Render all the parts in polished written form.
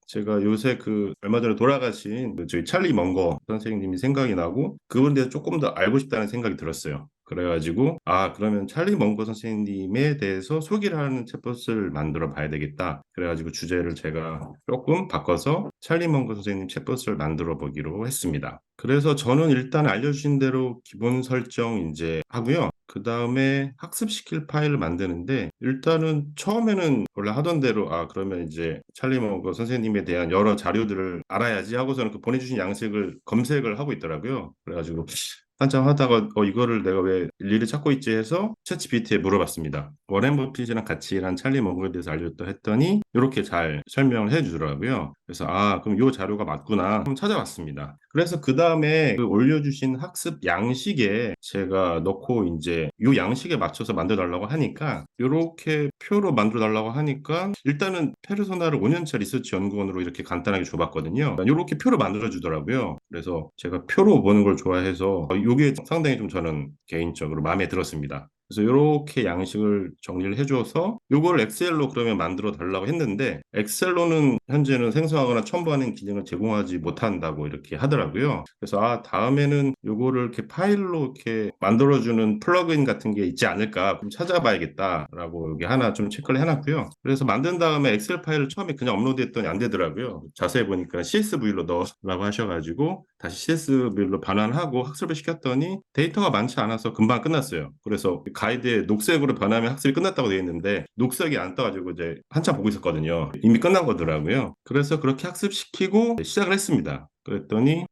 제가 요새 그 얼마 전에 돌아가신 그 저희 찰리 먼거 선생님이 생각이 나고 그분에 대해서 조금 더 알고 싶다는 생각이 들었어요. 그래가지고 그러면 찰리 먼거 선생님에 대해서 소개를 하는 챗봇을 만들어 봐야 되겠다. 그래가지고 주제를 제가 조금 바꿔서 찰리 먼거 선생님 챗봇을 만들어 보기로 했습니다. 그래서 저는 일단 알려주신 대로 기본 설정 이제 하고요. 그 다음에 학습시킬 파일을 만드는데 일단은 처음에는 원래 하던 대로 그러면 이제 찰리 머거 선생님에 대한 여러 자료들을 알아야지 하고서는 그 보내주신 양식을 검색을 하고 있더라고요. 그래가지고 한참 하다가 이거를 내가 왜 일일이 찾고 있지 해서 챗GPT에 물어봤습니다. 워렌 버핏이랑 같이 일한 찰리 머거에 대해서 알려줬다 했더니 이렇게 잘 설명을 해주더라고요. 그래서 그럼 이 자료가 맞구나 한번 찾아봤습니다. 그래서 그 다음에 그 올려주신 학습 양식에 제가 넣고 이제 이 양식에 맞춰서 만들어 달라고 하니까 이렇게 표로 만들어 달라고 하니까 일단은 페르소나를 5년차 리서치 연구원으로 이렇게 간단하게 줘봤거든요. 이렇게 표를 만들어 주더라고요. 그래서 제가 표로 보는 걸 좋아해서 이게 상당히 좀 저는 개인적으로 마음에 들었습니다. 그래서 이렇게 양식을 정리를 해줘서 이걸 엑셀로 그러면 만들어 달라고 했는데 엑셀로는 현재는 생성하거나 첨부하는 기능을 제공하지 못한다고 이렇게 하더라고요. 그래서 다음에는 이거를 이렇게 파일로 이렇게 만들어주는 플러그인 같은 게 있지 않을까 좀 찾아봐야겠다라고 여기 하나 좀 체크를 해놨고요. 그래서 만든 다음에 엑셀 파일을 처음에 그냥 업로드했더니 안 되더라고요. 자세히 보니까 CSV로 넣으라고 하셔가지고 다시 CSV로 변환하고 학습을 시켰더니 데이터가 많지 않아서 금방 끝났어요. 그래서 가이드에 녹색으로 변하면 학습이 끝났다고 되어 있는데 녹색이 안 떠가지고 이제 한참 보고 있었거든요. 이미 끝난 거더라고요. 그래서 그렇게 학습시키고 시작을 했습니다. 그랬더니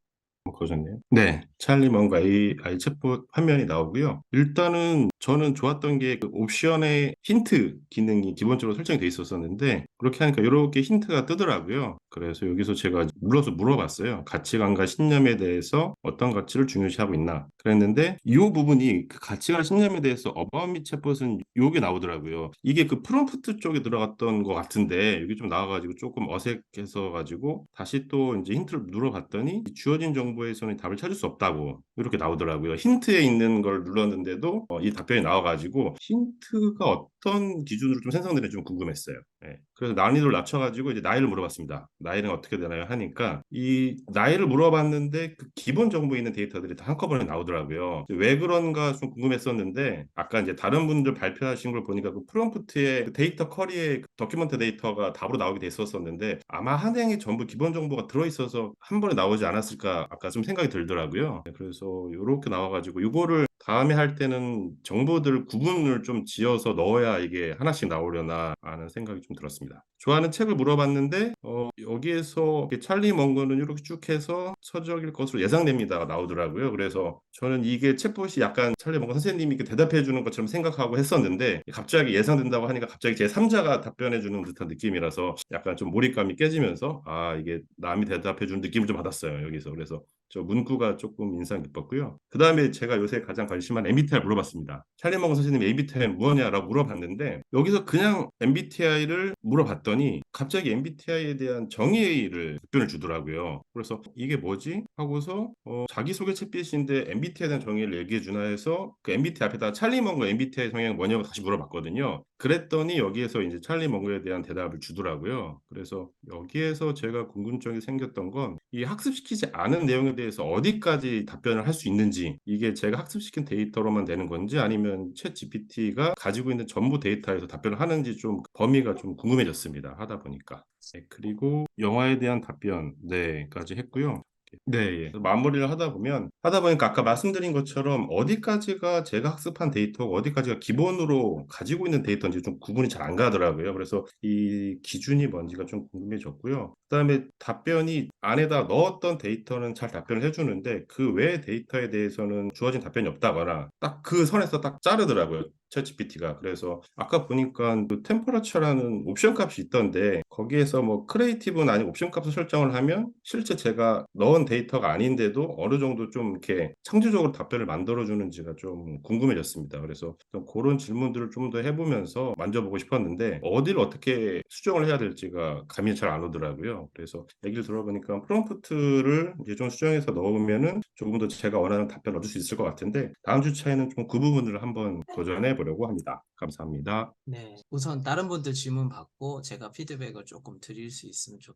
그러셨네요. 네, 찰리 뭔가 AI 챗봇 화면이 나오고요. 일단은 저는 좋았던 게 그 옵션의 힌트 기능이 기본적으로 설정이 돼 있었었는데 그렇게 하니까 이렇게 힌트가 뜨더라고요. 그래서 여기서 제가 눌러서 물어봤어요. 가치관과 신념에 대해서 어떤 가치를 중요시하고 있나? 그랬는데 이 부분이 그 가치관 신념에 대해서 어바웃 미 챗봇은 요게 나오더라고요. 이게 그 프롬프트 쪽에 들어갔던 것 같은데 여기 좀 나와가지고 조금 어색해서 가지고 다시 또 이제 힌트를 눌러봤더니 주어진 정보에서는 답을 찾을 수 없다고 이렇게 나오더라고요. 힌트에 있는 걸 눌렀는데도 이 답변이 나와가지고 힌트가 어떤 기준으로 좀 생성되는지 좀 궁금했어요. 예. 그래서 난이도를 낮춰가지고 이제 나이를 물어봤습니다. 나이는 어떻게 되나요? 하니까 이 나이를 물어봤는데 그 기본 정보에 있는 데이터들이 다 한꺼번에 나오더라고요. 왜 그런가 좀 궁금했었는데 아까 이제 다른 분들 발표하신 걸 보니까 그 프롬프트에 그 데이터 쿼리에 그 더큐먼트 데이터가 답으로 나오게 됐었었는데 아마 한 행에 전부 기본 정보가 들어있어서 한 번에 나오지 않았을까 아까 좀 생각이 들더라고요. 네, 그래서 이렇게 나와가지고 이거를 다음에 할 때는 정보들 구분을 좀 지어서 넣어야 이게 하나씩 나오려나 하는 생각이 좀 들었습니다. 좋아하는 책을 물어봤는데 여기에서 찰리 먼거는 이렇게 쭉 해서 서적일 것으로 예상됩니다가 나오더라고요. 그래서 저는 이게 챗봇이 약간 찰리 먼거 선생님이 대답해 주는 것처럼 생각하고 했었는데 갑자기 예상된다고 하니까 갑자기 제 3자가 답변해 주는 듯한 느낌이라서 약간 좀 몰입감이 깨지면서 이게 남이 대답해 주는 느낌을 좀 받았어요. 여기서. 그래서 저 문구가 조금 인상 깊었고요. 그 다음에 제가 요새 가장 관심한 MBTI 물어봤습니다. 찰리 먼거 선생님 MBTI는 무엇냐라고 물어봤는데 여기서 그냥 MBTI를 물어봤더니 갑자기 MBTI에 대한 정의를 답변을 주더라고요. 그래서 이게 뭐지? 하고서 자기소개 챗빗인데 MBTI에 대한 정의를 얘기해 주나 해서 그 MBTI 앞에다가 찰리 먼거 MBTI 성향이 뭐냐고 다시 물어봤거든요. 그랬더니 여기에서 이제 찰리 먼거에 대한 대답을 주더라고요. 그래서 여기에서 제가 궁금증이 생겼던 건 이 학습시키지 않은 내용에 대해서 어디까지 답변을 할 수 있는지 이게 제가 학습시킨 데이터로만 되는 건지 아니면 챗 GPT가 가지고 있는 전부 데이터에서 답변을 하는지 좀 범위가 좀 궁금해졌습니다. 하다 보니까. 네, 그리고 영화에 대한 답변, 네까지 했고요. 네, 예. 마무리를 하다 보니까 아까 말씀드린 것처럼 어디까지가 제가 학습한 데이터고 어디까지가 기본으로 가지고 있는 데이터인지 좀 구분이 잘 안 가더라고요. 그래서 이 기준이 뭔지가 좀 궁금해졌고요. 그다음에 답변이 안에다 넣었던 데이터는 잘 답변을 해주는데 그 외의 데이터에 대해서는 주어진 답변이 없다거나 딱 그 선에서 딱 자르더라고요. 챗GPT가. 그래서 아까 보니까 그 템퍼러처라는 옵션 값이 있던데 거기에서 뭐 크리에이티브는 아니고 옵션 값을 설정을 하면 실제 제가 넣은 데이터가 아닌데도 어느 정도 좀 이렇게 창조적으로 답변을 만들어 주는지가 좀 궁금해졌습니다. 그래서 좀 그런 질문들을 좀 더 해보면서 만져보고 싶었는데 어디를 어떻게 수정을 해야 될지가 감이 잘 안 오더라고요. 그래서 얘기를 들어보니까 프롬프트를 이제 좀 수정해서 넣으면은 조금 더 제가 원하는 답변을 얻을 수 있을 것 같은데 다음 주차에는 좀 그 부분을 한번 도전해 보려고 합니다. 감사합니다. 네. 우선 다른 분들 질문 받고 제가 피드백을 조금 드릴 수 있으면 좋겠습니다.